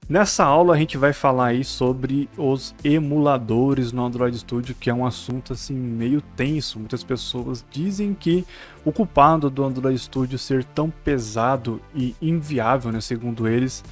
Nessa aula a gente vai falar aí sobre os emuladores no Android Studio, que é um assunto assim meio tenso. Muitas pessoas dizem que o culpado do Android Studio ser tão pesado e inviável, né, segundo eles,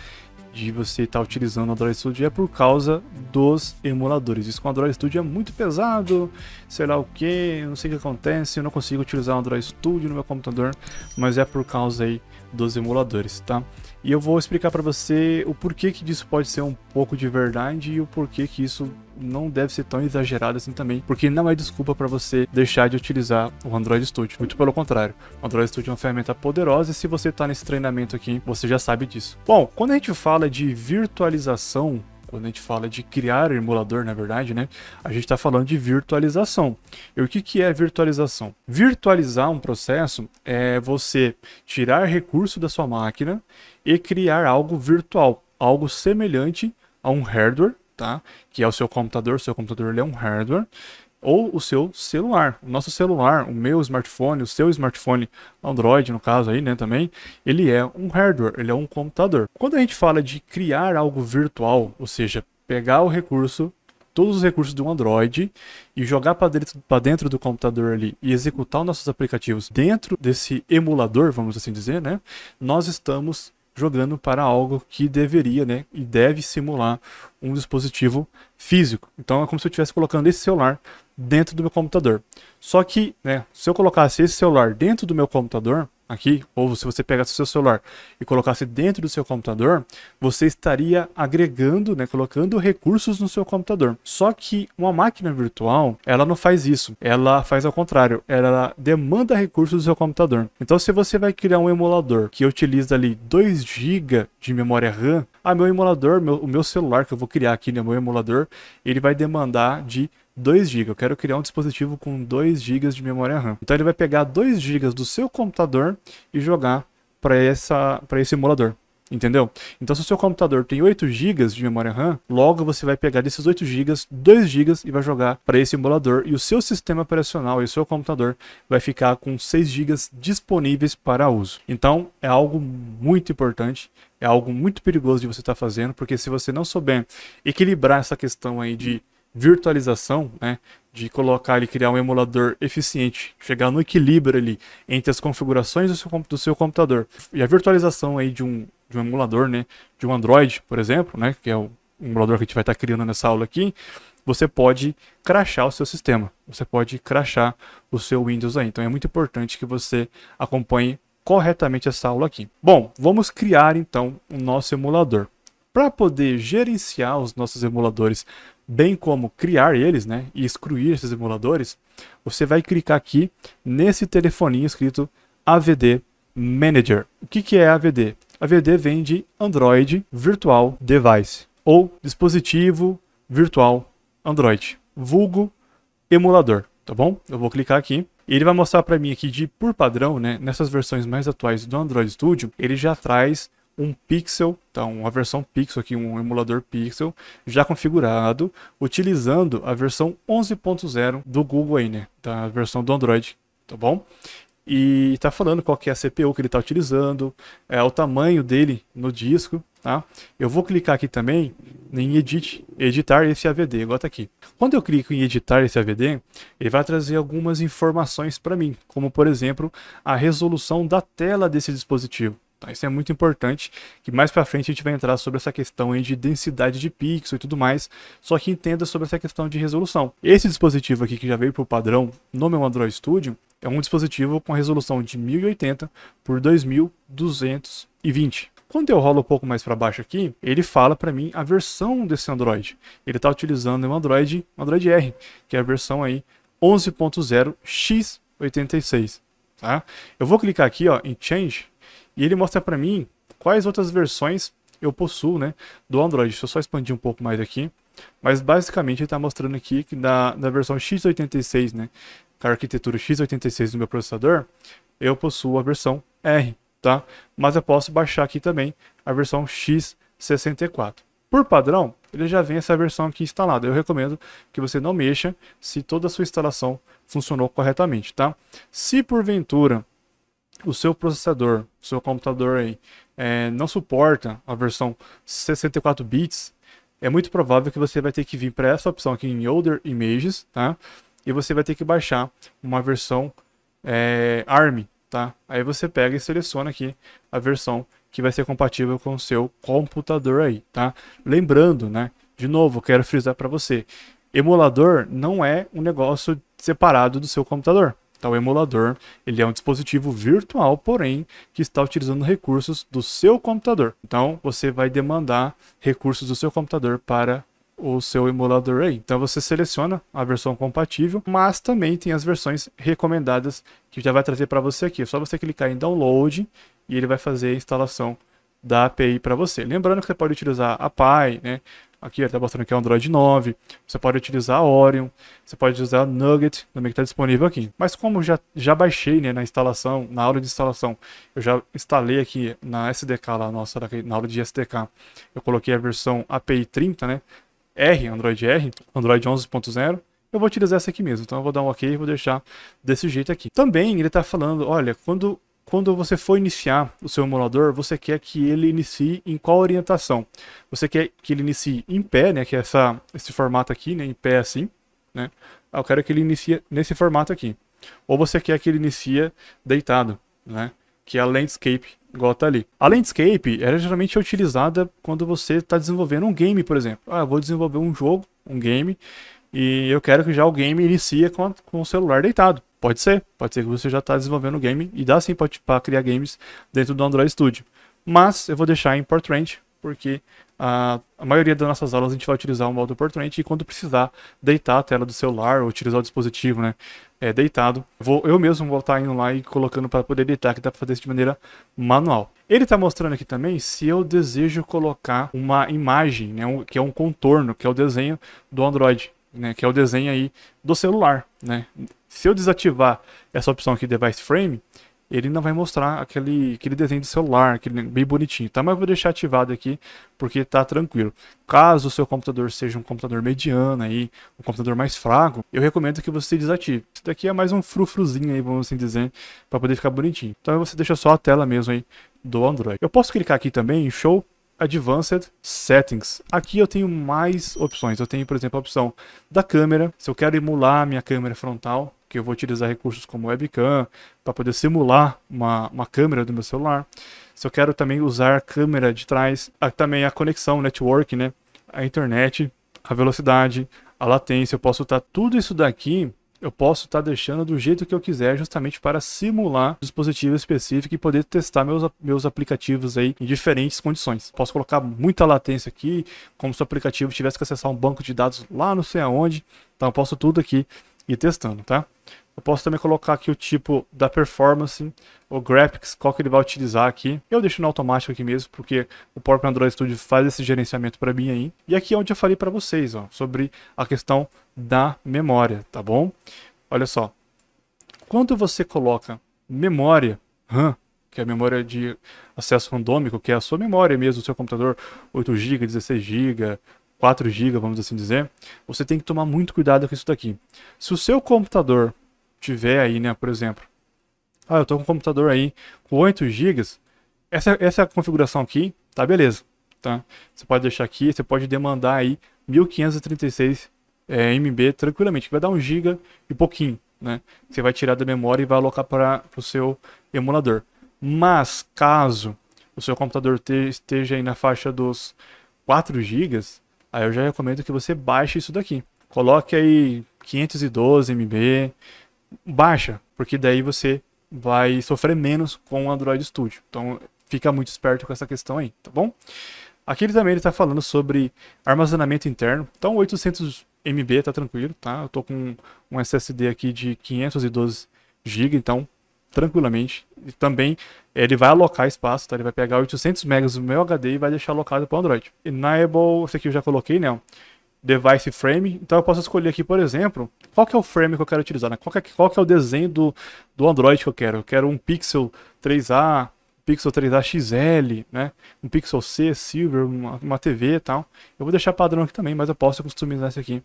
de você estar utilizando o Android Studio é por causa dos emuladores. Isso com o Android Studio é muito pesado, sei lá o que, não sei o que acontece, eu não consigo utilizar o Android Studio no meu computador, mas é por causa aí dos emuladores, tá? E eu vou explicar para você o porquê que disso pode ser um pouco de verdade e o porquê que isso não deve ser tão exagerado assim também, porque não é desculpa para você deixar de utilizar o Android Studio, muito pelo contrário. O Android Studio é uma ferramenta poderosa e se você está nesse treinamento aqui, você já sabe disso. Bom, quando a gente fala de virtualização, quando a gente fala de criar emulador, na verdade, né? A gente está falando de virtualização. E o que é virtualização? Virtualizar um processo é você tirar recurso da sua máquina e criar algo virtual, algo semelhante a um hardware, tá? Que é o seu computador ele é um hardware, ou o seu celular. O nosso celular, o meu smartphone, o seu smartphone Android, no caso aí, né, também, ele é um hardware, ele é um computador. Quando a gente fala de criar algo virtual, ou seja, pegar o recurso, todos os recursos do Android e jogar para dentro do computador ali e executar os nossos aplicativos dentro desse emulador, vamos assim dizer, né, nós estamos jogando para algo que deveria, né, e deve simular um dispositivo físico. Então é como se eu estivesse colocando esse celular dentro do meu computador. Só que, né, se eu colocasse esse celular dentro do meu computador, aqui, ou se você pegasse o seu celular e colocasse dentro do seu computador, você estaria agregando, né, colocando recursos no seu computador. Só que uma máquina virtual, ela não faz isso. Ela faz ao contrário. Ela demanda recursos do seu computador. Então, se você vai criar um emulador que utiliza ali 2 GB de memória RAM, meu emulador, o meu celular que eu vou criar aqui, né, meu emulador, ele vai demandar de 2 GB. Eu quero criar um dispositivo com 2 GB de memória RAM. Então ele vai pegar 2 GB do seu computador e jogar para esse emulador. Entendeu? Então se o seu computador tem 8 GB de memória RAM, logo você vai pegar desses 8 GB, 2 GB e vai jogar para esse emulador e o seu sistema operacional e o seu computador vai ficar com 6 GB disponíveis para uso. Então é algo muito importante, é algo muito perigoso de você estar fazendo, porque se você não souber equilibrar essa questão aí de virtualização, né, de colocar ali, criar um emulador eficiente, chegar no equilíbrio ali entre as configurações do seu computador e a virtualização aí de um emulador, né, de um Android, por exemplo, né, que é o emulador que a gente vai estar criando nessa aula aqui, você pode crashar o seu sistema, você pode crashar o seu Windows aí. Então é muito importante que você acompanhe corretamente essa aula aqui. Bom, vamos criar então o nosso emulador. Para poder gerenciar os nossos emuladores, bem como criar eles, né, e excluir esses emuladores, você vai clicar aqui nesse telefoninho escrito AVD Manager. O que é AVD? AVD vem de Android Virtual Device, ou dispositivo virtual Android, vulgo emulador, tá bom? Eu vou clicar aqui. E ele vai mostrar para mim aqui por padrão, né, nessas versões mais atuais do Android Studio, ele já traz um Pixel, então uma versão Pixel aqui, um emulador Pixel já configurado, utilizando a versão 11.0 do Google aí, né, da versão do Android, tá bom? E tá falando qual que é a CPU que ele está utilizando, o tamanho dele no disco, tá? Eu vou clicar aqui também em editar esse AVD, igual tá aqui. Quando eu clico em editar esse AVD, ele vai trazer algumas informações para mim, como por exemplo, a resolução da tela desse dispositivo. Tá, isso é muito importante, que mais para frente a gente vai entrar sobre essa questão aí de densidade de pixel e tudo mais, só que entenda sobre essa questão de resolução. Esse dispositivo aqui que já veio por padrão no meu Android Studio, é um dispositivo com resolução de 1080 por 2220. Quando eu rolo um pouco mais para baixo aqui, ele fala para mim a versão desse Android. Ele está utilizando um Android R, que é a versão aí 11.0 x86. Tá? Eu vou clicar aqui, ó, em Change, e ele mostra para mim quais outras versões eu possuo, né, do Android. Deixa eu só expandir um pouco mais aqui. Mas basicamente ele está mostrando aqui que da versão x86, né, com a arquitetura x86 do meu processador, eu possuo a versão R, tá? Mas eu posso baixar aqui também a versão x64. Por padrão, ele já vem essa versão aqui instalada. Eu recomendo que você não mexa se toda a sua instalação funcionou corretamente, tá? Se porventura o seu processador, o seu computador aí, não suporta a versão 64 bits, é muito provável que você vai ter que vir para essa opção aqui em Older Images, tá? E você vai ter que baixar uma versão ARM, tá? Aí você pega e seleciona aqui a versão que vai ser compatível com o seu computador aí, tá? Lembrando, né? De novo, eu quero frisar para você, emulador não é um negócio separado do seu computador. Então, o emulador, ele é um dispositivo virtual, porém, que está utilizando recursos do seu computador. Então, você vai demandar recursos do seu computador para o seu emulador aí. Então, você seleciona a versão compatível, mas também tem as versões recomendadas que já vai trazer para você aqui. É só você clicar em Download e ele vai fazer a instalação da API para você. Lembrando que você pode utilizar a Pi, né? Aqui ele está mostrando que é o Android 9, você pode utilizar a Orion, você pode usar a Nugget, também que está disponível aqui. Mas como já baixei, né, na instalação, na aula de instalação, eu já instalei aqui na SDK, lá, nossa, na aula de SDK, eu coloquei a versão API 30, né, Android 11.0, eu vou utilizar essa aqui mesmo. Então eu vou dar um OK e vou deixar desse jeito aqui. Também ele está falando, olha, quando você for iniciar o seu emulador, você quer que ele inicie em qual orientação? Você quer que ele inicie em pé, né? Que é esse formato aqui, né? Em pé assim, né? Eu quero que ele inicie nesse formato aqui. Ou você quer que ele inicie deitado, né? Que é a Landscape, igual tá ali. A Landscape era geralmente utilizada quando você está desenvolvendo um game, por exemplo. Ah, eu vou desenvolver um jogo, um game, e eu quero que já o game inicie com o celular deitado. Pode ser que você já está desenvolvendo o game e dá sim para criar games dentro do Android Studio. Mas eu vou deixar em Portrait, porque a maioria das nossas aulas a gente vai utilizar o modo Portrait e quando precisar deitar a tela do celular ou utilizar o dispositivo, né, deitado, eu mesmo vou estar indo lá e colocando para poder deitar, que dá para fazer isso de maneira manual. Ele está mostrando aqui também se eu desejo colocar uma imagem, né, que é um contorno, que é o desenho do Android, né, que é o desenho aí do celular, né. Se eu desativar essa opção aqui, Device Frame, ele não vai mostrar aquele desenho do celular, aquele bem bonitinho, tá? Mas eu vou deixar ativado aqui, porque tá tranquilo. Caso o seu computador seja um computador mediano aí, um computador mais fraco, eu recomendo que você desative. Isso daqui é mais um frufruzinho aí, vamos assim dizer, para poder ficar bonitinho. Então você deixa só a tela mesmo aí do Android. Eu posso clicar aqui também em Show Advanced Settings. Aqui eu tenho mais opções. Eu tenho, por exemplo, a opção da câmera. Se eu quero emular a minha câmera frontal, que eu vou utilizar recursos como webcam para poder simular uma câmera do meu celular. Se eu quero também usar a câmera de trás, também a conexão, network, né? A internet, a velocidade, a latência. Eu posso estar tudo isso daqui. Eu posso estar deixando do jeito que eu quiser, justamente para simular um dispositivo específico e poder testar meus aplicativos aí em diferentes condições. Posso colocar muita latência aqui, como se o aplicativo tivesse que acessar um banco de dados lá não sei aonde. Então eu posso tudo aqui ir testando, tá? Eu posso também colocar aqui o tipo da performance, o graphics, qual que ele vai utilizar aqui. Eu deixo no automático aqui mesmo, porque o próprio Android Studio faz esse gerenciamento para mim aí. E aqui é onde eu falei para vocês, ó, sobre a questão da memória, tá bom? Olha só, quando você coloca memória RAM, que é a memória de acesso randômico, que é a sua memória mesmo, do seu computador, 8 GB, 16 GB, 4 GB, vamos assim dizer, você tem que tomar muito cuidado com isso daqui. Se o seu computador tiver aí, né, por exemplo, eu tô com um computador aí com 8 GB, essa é a configuração aqui, tá beleza, tá? Você pode deixar aqui, você pode demandar aí 1536 MB tranquilamente, que vai dar 1 GB e pouquinho, né? Você vai tirar da memória e vai alocar para o seu emulador. Mas caso o seu computador esteja aí na faixa dos 4 GB, aí eu já recomendo que você baixe isso daqui. Coloque aí 512 MB, baixa, porque daí você vai sofrer menos com o Android Studio. Então fica muito esperto com essa questão aí, tá bom? Aqui ele também está falando sobre armazenamento interno. Então 800 MB tá tranquilo, tá? Eu tô com um SSD aqui de 512 GB, então tranquilamente. E também ele vai alocar espaço, tá? Ele vai pegar 800 MB do meu HD e vai deixar alocado para o Android. Enable, esse aqui eu já coloquei, né? Device Frame. Então eu posso escolher aqui, por exemplo, qual que é o frame que eu quero utilizar, né? Qual que é o desenho do Android que eu quero. Eu quero um Pixel 3a, Pixel 3a XL, né? Um Pixel C, Silver, uma TV e tal. Eu vou deixar padrão aqui também, mas eu posso customizar isso aqui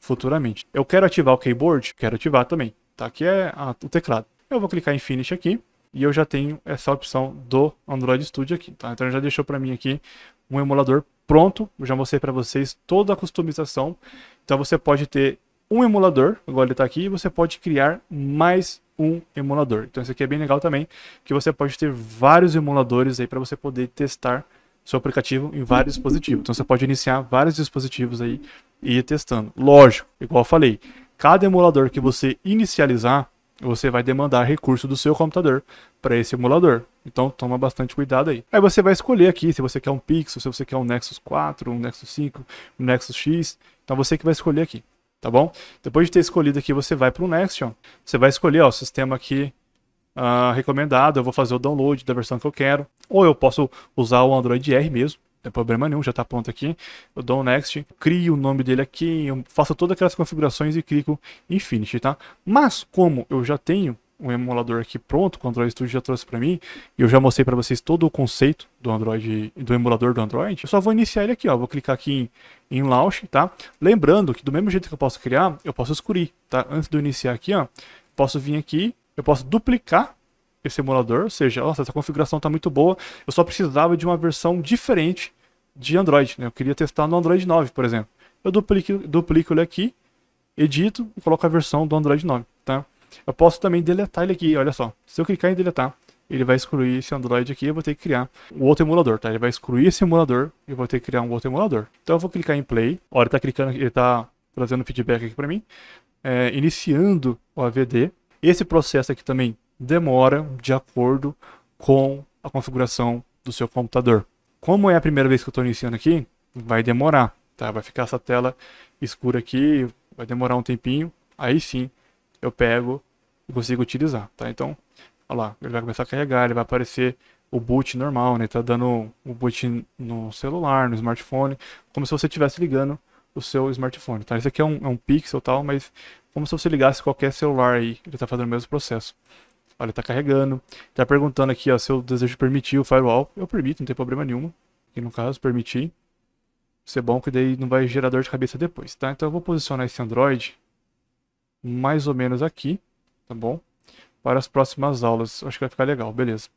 futuramente. Eu quero ativar o keyboard? Quero ativar também, tá? Aqui é o teclado. Eu vou clicar em Finish aqui. e eu já tenho essa opção do Android Studio aqui, tá? Então já deixou para mim aqui um emulador pronto, eu já mostrei para vocês toda a customização. Então você pode ter um emulador, igual ele está aqui, e você pode criar mais um emulador. Então isso aqui é bem legal também, que você pode ter vários emuladores aí para você poder testar seu aplicativo em vários dispositivos. Então você pode iniciar vários dispositivos aí e ir testando. Lógico, igual eu falei, cada emulador que você inicializar, você vai demandar recurso do seu computador para esse emulador. Então toma bastante cuidado aí. Aí você vai escolher aqui se você quer um Pixel, se você quer um Nexus 4, um Nexus 5, um Nexus X. Então você que vai escolher aqui, tá bom? Depois de ter escolhido aqui, você vai para o Next, ó. Você vai escolher, ó, o sistema aqui recomendado. Eu vou fazer o download da versão que eu quero. Ou eu posso usar o Android R mesmo. Não tem problema nenhum, já está pronto aqui. Eu dou um Next, crio o nome dele aqui, eu faço todas aquelas configurações e clico em Finish, tá? Mas como eu já tenho um emulador aqui pronto, que o Android Studio já trouxe para mim, e eu já mostrei para vocês todo o conceito do Android, do emulador do Android, eu só vou iniciar ele aqui, ó. Vou clicar aqui em Launch, tá? Lembrando que do mesmo jeito que eu posso criar, eu posso excluir, tá? Antes de eu iniciar aqui, ó, posso vir aqui, eu posso duplicar esse emulador, ou seja, nossa, essa configuração está muito boa, eu só precisava de uma versão diferente de Android, né? Eu queria testar no Android 9, por exemplo. Eu duplico ele aqui, edito e coloco a versão do Android 9, tá? Eu posso também deletar ele aqui, olha só. Se eu clicar em deletar, ele vai excluir esse Android aqui, eu vou ter que criar um outro emulador, tá? Ele vai excluir esse emulador e eu vou ter que criar um outro emulador. Então eu vou clicar em Play, olha, ele tá clicando, ele tá trazendo feedback aqui para mim, iniciando o AVD. Esse processo aqui também demora de acordo com a configuração do seu computador. Como é a primeira vez que eu estou iniciando aqui, vai demorar, tá? Vai ficar essa tela escura aqui, vai demorar um tempinho, aí sim eu pego e consigo utilizar, tá? Então, olha lá, ele vai começar a carregar, ele vai aparecer o boot normal, né? Tá dando o boot no celular, no smartphone, como se você estivesse ligando o seu smartphone, tá? Esse aqui é um Pixel e tal, mas como se você ligasse qualquer celular aí, ele tá fazendo o mesmo processo. Olha, ele tá carregando, tá perguntando aqui, ó, se eu desejo permitir o firewall. Eu permito, não tem problema nenhum. Aqui no caso, permitir. Isso é bom que daí não vai gerar dor de cabeça depois, tá? Então eu vou posicionar esse Android mais ou menos aqui, tá bom? Para as próximas aulas, acho que vai ficar legal, beleza.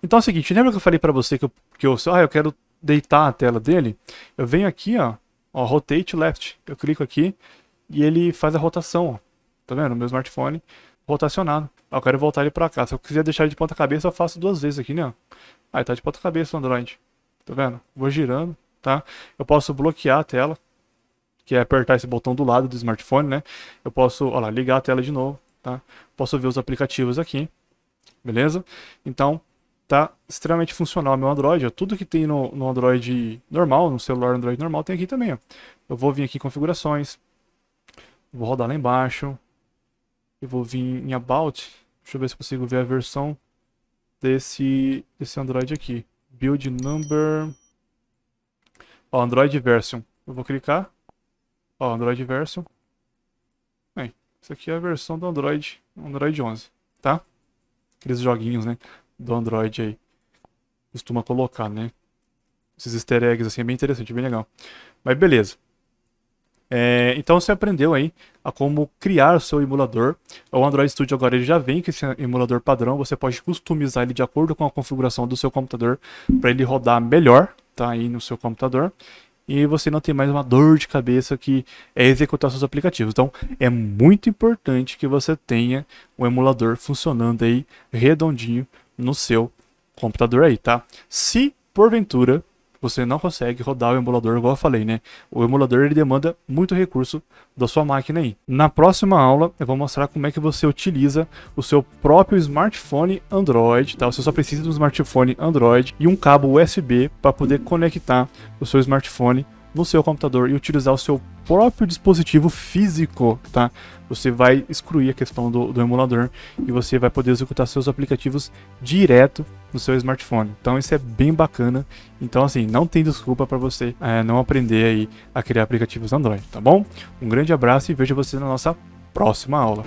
Então é o seguinte, lembra que eu falei pra você que eu quero deitar a tela dele? Eu venho aqui, ó, Rotate Left. Eu clico aqui e ele faz a rotação, ó. Tá vendo? O meu smartphone rotacionado. Eu quero voltar ele pra cá. Se eu quiser deixar ele de ponta cabeça, eu faço duas vezes aqui, né? Aí tá de ponta cabeça o Android. Tá vendo? Vou girando, tá? Eu posso bloquear a tela, que é apertar esse botão do lado do smartphone, né? Eu posso, olha lá, ligar a tela de novo, tá? Posso ver os aplicativos aqui, beleza? Então, tá extremamente funcional o meu Android. Ó. Tudo que tem no Android normal, no celular Android normal, tem aqui também, ó. Eu vou vir aqui em configurações, vou rodar lá embaixo, eu vou vir em About, deixa eu ver se consigo ver a versão desse Android aqui. Build Number, ó, Android Version. Eu vou clicar, ó, Android Version. Bem, isso aqui é a versão do Android 11, tá? Aqueles joguinhos, né, do Android aí. Costuma colocar, né? Esses easter eggs assim, é bem interessante, bem legal. Mas beleza. Então você aprendeu aí a como criar o seu emulador. O Android Studio agora ele já vem com esse emulador padrão. Você pode customizar ele de acordo com a configuração do seu computador para ele rodar melhor, tá, aí no seu computador. E você não tem mais uma dor de cabeça que é executar seus aplicativos. Então é muito importante que você tenha um emulador funcionando aí redondinho no seu computador aí, tá? Se porventura você não consegue rodar o emulador, igual eu falei, né? O emulador ele demanda muito recurso da sua máquina aí. Na próxima aula eu vou mostrar como é que você utiliza o seu próprio smartphone Android, tá? Você só precisa de um smartphone Android e um cabo USB para poder conectar o seu smartphone no seu computador e utilizar o seu próprio dispositivo físico, tá? Você vai excluir a questão do emulador e você vai poder executar seus aplicativos direto no seu smartphone. Então isso é bem bacana. Então assim, não tem desculpa para você não aprender aí a criar aplicativos Android, tá bom? Um grande abraço e vejo você na nossa próxima aula.